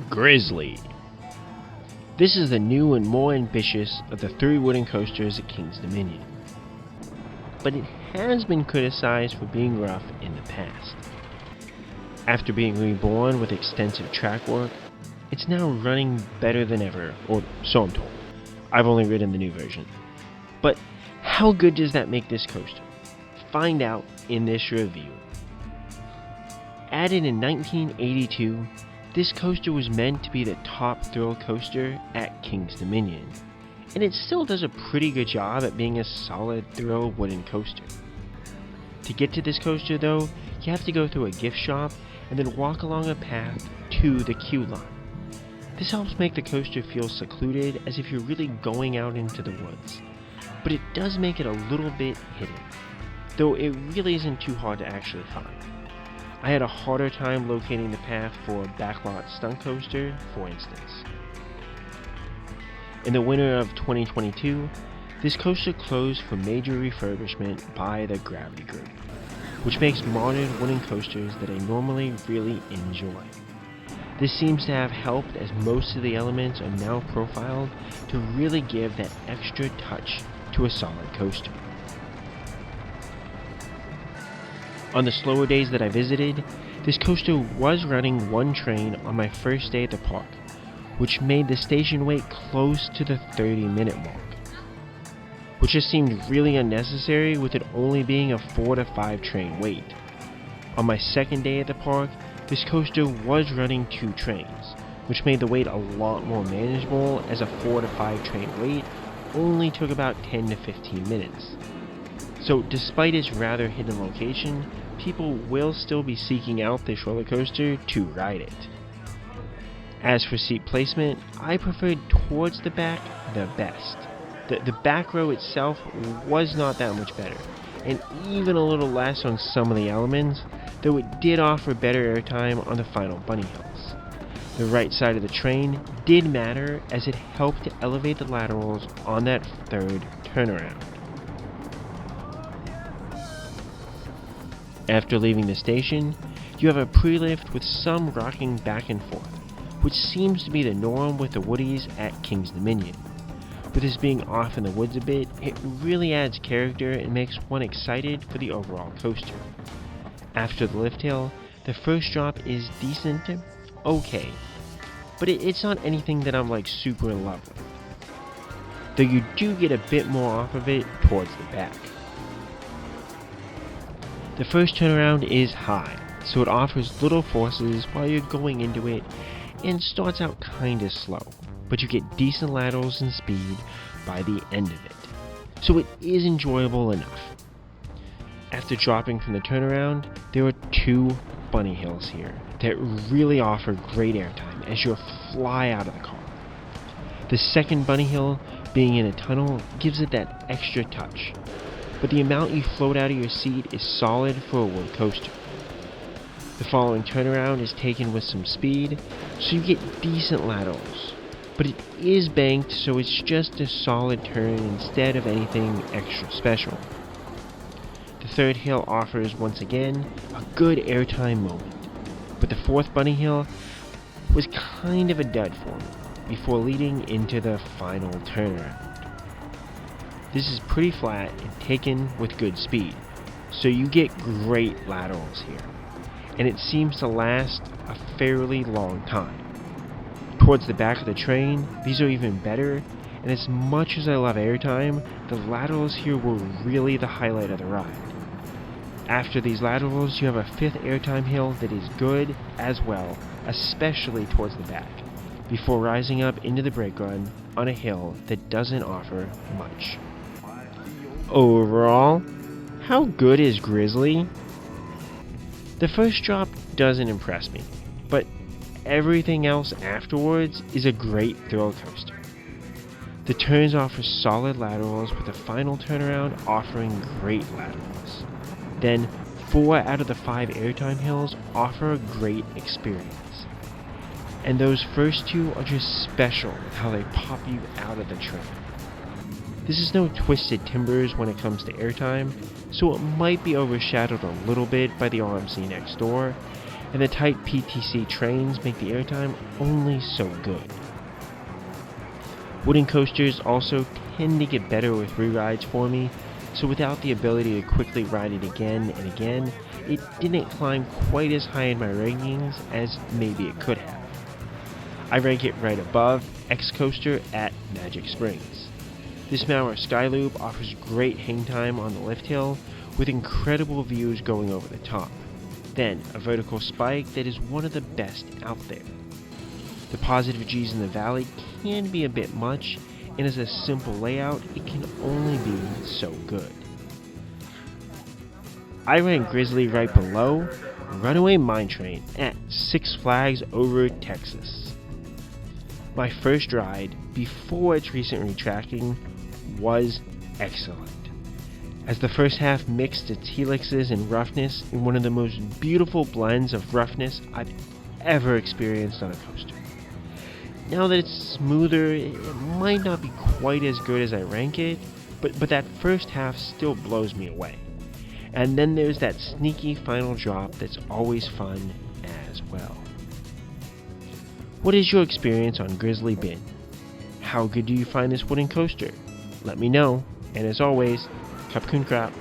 Grizzly. This is the new and more ambitious of the 3 wooden coasters at King's Dominion. But it has been criticized for being rough in the past. After being reborn with extensive track work, it's now running better than ever, or so I'm told. I've only ridden the new version. But how good does that make this coaster? Find out in this review. Added in 1982, this coaster was meant to be the top thrill coaster at King's Dominion, and it still does a pretty good job at being a solid thrill wooden coaster. To get to this coaster though, you have to go through a gift shop and then walk along a path to the queue line. This helps make the coaster feel secluded, as if you're really going out into the woods, but it does make it a little bit hidden, though it really isn't too hard to actually find. I had a harder time locating the path for a backlot stunt coaster, for instance. In the winter of 2022, this coaster closed for major refurbishment by the Gravity Group, which makes modern wooden coasters that I normally really enjoy. This seems to have helped, as most of the elements are now profiled to really give that extra touch to a solid coaster. On the slower days that I visited, this coaster was running one train on my first day at the park, which made the station wait close to the 30-minute mark, which just seemed really unnecessary with it only being a 4 to 5 train wait. On my second day at the park, this coaster was running 2 trains, which made the wait a lot more manageable, as a 4 to 5 train wait only took about 10 to 15 minutes. So despite its rather hidden location, people will still be seeking out this roller coaster to ride it. As for seat placement, I preferred towards the back the best. The back row itself was not that much better, and even a little less on some of the elements, though it did offer better airtime on the final bunny hills. The right side of the train did matter, as it helped to elevate the laterals on that third turnaround. After leaving the station, you have a pre-lift with some rocking back and forth, which seems to be the norm with the woodies at King's Dominion. With this being off in the woods a bit, it really adds character and makes one excited for the overall coaster. After the lift hill, the first drop is decent to okay, but it's not anything that I'm super in love with, though you do get a bit more off of it towards the back. The first turnaround is high, so it offers little forces while you're going into it, and starts out kinda slow, but you get decent laterals and speed by the end of it, so it is enjoyable enough. After dropping from the turnaround, there are 2 bunny hills here that really offer great airtime as you fly out of the car. The second bunny hill, being in a tunnel, gives it that extra touch, but the amount you float out of your seat is solid for a wood coaster. The following turnaround is taken with some speed, so you get decent laterals, but it is banked, so it's just a solid turn instead of anything extra special. The third hill offers, once again, a good airtime moment, but the fourth bunny hill was kind of a dud for me, before leading into the final turnaround. This is pretty flat and taken with good speed, so you get great laterals here, and it seems to last a fairly long time. Towards the back of the train, these are even better, and as much as I love airtime, the laterals here were really the highlight of the ride. After these laterals, you have a 5th airtime hill that is good as well, especially towards the back, before rising up into the brake run on a hill that doesn't offer much. Overall, how good is Grizzly? The first drop doesn't impress me, but everything else afterwards is a great thrill coaster. The turns offer solid laterals, with the final turnaround offering great laterals. Then 4 out of the 5 airtime hills offer a great experience. And those first 2 are just special with how they pop you out of the train. This is no Twisted Timbers when it comes to airtime, so it might be overshadowed a little bit by the RMC next door, and the tight PTC trains make the airtime only so good. Wooden coasters also tend to get better with rerides for me, so without the ability to quickly ride it again and again, it didn't climb quite as high in my rankings as maybe it could have. I rank it right above X Coaster at Magic Springs. This Mauer Skyloop offers great hang time on the lift hill, with incredible views going over the top. Then, a vertical spike that is one of the best out there. The positive G's in the valley can be a bit much, and as a simple layout, it can only be so good. I rank Grizzly right below Runaway Mine Train at Six Flags Over Texas. My first ride, before its recent retracking, was excellent, as the first half mixed its helixes and roughness in one of the most beautiful blends of roughness I've ever experienced on a coaster. Now that it's smoother, it might not be quite as good as I rank it, but that first half still blows me away. And then there's that sneaky final drop that's always fun as well. What is your experience on Grizzly been? How good do you find this wooden coaster? Let me know, and as always, Kapkun Krap.